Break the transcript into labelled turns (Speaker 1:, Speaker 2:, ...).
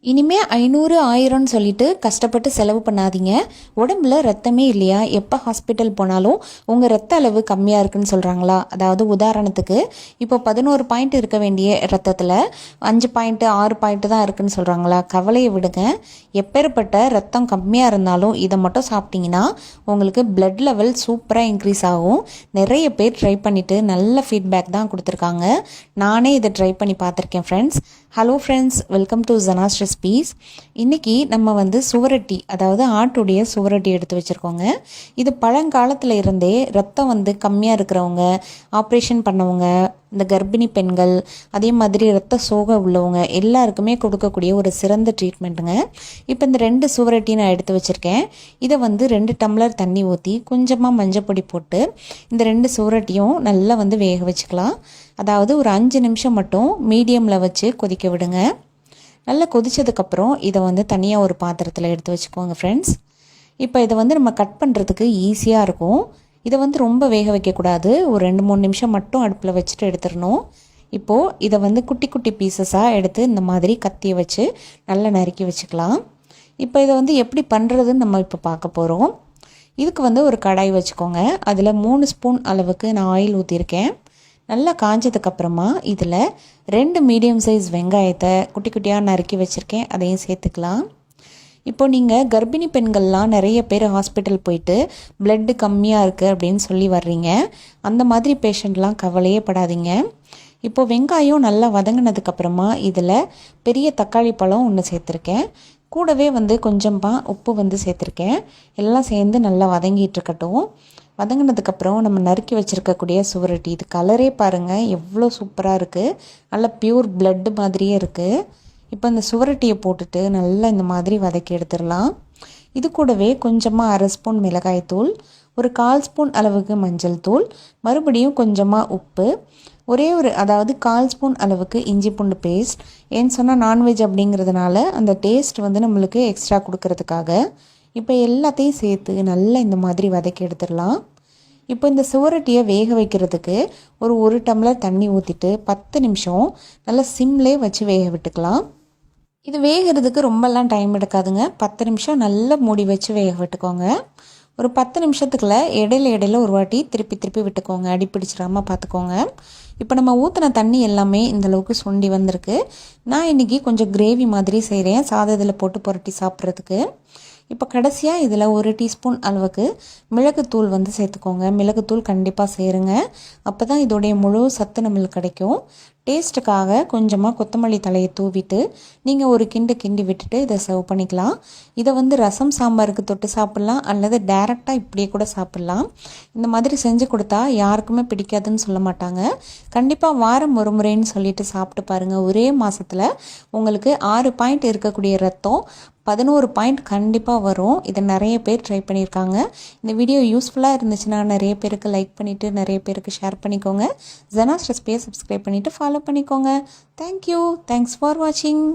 Speaker 1: இனிமே 500 1000ன்னு சொல்லிட்டு கஷ்டப்பட்டு செலவு பண்ணாதீங்க. உடம்புல ரத்தமே இல்லையா, எப்போ ஹாஸ்பிட்டல் போனாலும் உங்கள் ரத்த அளவு கம்மியாக இருக்குன்னு சொல்கிறாங்களா? அதாவது உதாரணத்துக்கு இப்போ 11 பாயிண்ட் இருக்க வேண்டிய ரத்தத்தில் 5 பாயிண்ட்டு 6 பாயிண்ட்டு தான் இருக்குன்னு சொல்கிறாங்களா? கவலையை விடுங்க. எப்பேற்பட்ட ரத்தம் கம்மியாக இருந்தாலும் இதை மட்டும் சாப்பிட்டிங்கன்னா உங்களுக்கு பிளட் லெவல் சூப்பராக இன்க்ரீஸ் ஆகும். நிறைய பேர் ட்ரை பண்ணிவிட்டு நல்ல ஃபீட்பேக் தான் கொடுத்துருக்காங்க. நானே இதை ட்ரை பண்ணி பார்த்துருக்கேன் friends. Hello friends, welcome to Janas recipes. இன்றைக்கி நம்ம சுவரொட்டி, அதாவது ஆட்டுடைய சுவரொட்டி எடுத்து வச்சுருக்கோங்க. இது பழங்காலத்தில் இருந்தே ரத்தம் கம்மியாக இருக்கிறவங்க, ஆப்ரேஷன் பண்ணவங்க, இந்த கர்ப்பிணி பெண்கள், அதே மாதிரி ரத்த சோகை உள்ளவங்க எல்லாருக்குமே கொடுக்கக்கூடிய ஒரு சிறந்த ட்ரீட்மெண்ட்டுங்க. இப்போ இந்த 2 சுவரொட்டி நான் எடுத்து வச்சுருக்கேன். இதை 2 டம்ளர் தண்ணி ஊற்றி கொஞ்சமாக மஞ்சள் பொடி போட்டு இந்த 2 சுவரொட்டியும் நல்லா வேக வச்சுக்கலாம். அதாவது ஒரு 5 நிமிஷம் மட்டும் மீடியமில் வச்சு கொதிக்க விடுங்க. நல்லா கொதித்ததுக்கப்புறம் இதை தனியாக ஒரு பாத்திரத்தில் எடுத்து வச்சுக்கோங்க ஃப்ரெண்ட்ஸ். இப்போ இதை நம்ம கட் பண்ணுறதுக்கு ஈஸியாக இருக்கும். இதை ரொம்ப வேக வைக்கக்கூடாது. ஒரு 2-3 நிமிஷம் மட்டும் அடுப்பில் வச்சுட்டு எடுத்துடணும். இப்போது இதை குட்டி குட்டி பீசஸாக எடுத்து இந்த மாதிரி கத்தியை வச்சு நல்லா நறுக்கி வச்சுக்கலாம். இப்போ இதை எப்படி பண்ணுறதுன்னு நம்ம இப்போ பார்க்க போகிறோம். இதுக்கு ஒரு கடாய் வச்சுக்கோங்க. அதில் 3 ஸ்பூன் அளவுக்கு நான் ஆயில் ஊற்றிருக்கேன். நல்லா காஞ்சதுக்கப்புறமா இதில் 2 மீடியம் சைஸ் வெங்காயத்தை குட்டி குட்டியாக நறுக்கி வச்சுருக்கேன், அதையும் சேர்த்துக்கலாம். இப்போ நீங்கள் கர்ப்பிணி பெண்கள்லாம் நிறைய பேர் ஹாஸ்பிட்டல் போயிட்டு பிளட்டு கம்மியாக இருக்குது அப்படின்னு சொல்லி வர்றீங்க. அந்த மாதிரி பேஷண்ட்லாம் கவலையே படாதீங்க. இப்போது வெங்காயம் நல்லா வதங்கினதுக்கப்புறமா இதில் பெரிய தக்காளி பழம் ஒன்று சேர்த்துருக்கேன். கூடவே கொஞ்சமாக உப்பு சேர்த்துருக்கேன். எல்லாம் சேர்ந்து நல்லா வதங்கிட்டு இருக்கட்டும். வதங்கினதுக்கப்புறம் நம்ம நறுக்கி வச்சுருக்கக்கூடிய சுவரொட்டி, இது கலரே பாருங்கள் எவ்வளோ சூப்பராக இருக்குது. நல்லா பியூர் பிளட்டு மாதிரியே இருக்குது. இப்போ இந்த சுவரொட்டியை போட்டுட்டு நல்லா இந்த மாதிரி வதக்கி எடுத்துடலாம். இது கூடவே கொஞ்சமாக 1/2 ஸ்பூன் மிளகாய்த்தூள், ஒரு 1/4 ஸ்பூன் அளவுக்கு மஞ்சள் தூள், மறுபடியும் கொஞ்சமாக உப்பு, அதாவது 1/4 ஸ்பூன் அளவுக்கு இஞ்சி பூண்டு பேஸ்ட். ஏன்னு சொன்னால் நான்வெஜ் அப்படிங்கிறதுனால அந்த டேஸ்ட் நம்மளுக்கு எக்ஸ்ட்ரா கொடுக்கறதுக்காக. இப்போ எல்லாத்தையும் சேர்த்து நல்லா இந்த மாதிரி வதக்கி எடுத்துடலாம். இப்போ இந்த சுவரொட்டியை வேக வைக்கிறதுக்கு ஒரு டம்ளர் தண்ணி ஊற்றிட்டு 10 நிமிஷம் நல்லா சிம்லேயே வச்சு வேக விட்டுக்கலாம். இது வேகிறதுக்கு ரொம்பலாம் டைம் எடுக்காதுங்க. 10 நிமிஷம் நல்லா மூடி வச்சு வேக விட்டுக்கோங்க. ஒரு 10 நிமிஷத்துக்குள்ள இடையில ஒரு வாட்டி திருப்பி விட்டுக்கோங்க, அடி பிடிச்சிடாமல் பார்த்துக்கோங்க. இப்போ நம்ம ஊற்றின தண்ணி எல்லாமே இந்தளவுக்கு சுண்டி வந்திருக்கு. நான் இன்றைக்கி கொஞ்சம் கிரேவி மாதிரி செய்கிறேன், சாதத்தில் போட்டு புரட்டி சாப்பிட்றதுக்கு. இப்போ கடைசியாக இதில் 1 டீஸ்பூன் அளவுக்கு மிளகுத்தூள் சேர்த்துக்கோங்க. மிளகுத்தூள் கண்டிப்பாக சேருங்க, அப்போ தான் இதோடைய முழு சத்து நம்மளுக்கு கிடைக்கும். டேஸ்ட்டுக்காக கொஞ்சமாக கொத்தமல்லி தலையை தூவிட்டு நீங்கள் ஒரு கிண்டி விட்டுட்டு இதை சர்வ் பண்ணிக்கலாம். இதை ரசம் சாம்பாருக்கு தொட்டு சாப்பிட்லாம், அல்லது டைரெக்டாக இப்படியே கூட சாப்பிட்லாம். இந்த மாதிரி செஞ்சு கொடுத்தா யாருக்குமே பிடிக்காதுன்னு சொல்ல மாட்டாங்க. கண்டிப்பாக வாரம் ஒரு முறைன்னு சொல்லிட்டு சாப்பிட்டு பாருங்கள். ஒரே மாதத்தில் உங்களுக்கு 6 பாயிண்ட் இருக்கக்கூடிய ரத்தம் 11 பாயிண்ட் கண்டிப்பாக வரும். இதை நிறைய பேர் ட்ரை பண்ணியிருக்காங்க. இந்த வீடியோ யூஸ்ஃபுல்லாக இருந்துச்சுன்னா நிறைய பேருக்கு லைக் பண்ணிவிட்டு நிறைய பேருக்கு ஷேர் பண்ணிக்கோங்க. ஜனாஸ் ரெசிபியை சப்ஸ்கிரைப் பண்ணிவிட்டு ஃபாலோ பண்ணிக்கோங்க. தேங்க்யூ. தேங்க்ஸ் ஃபார் வாட்சிங்.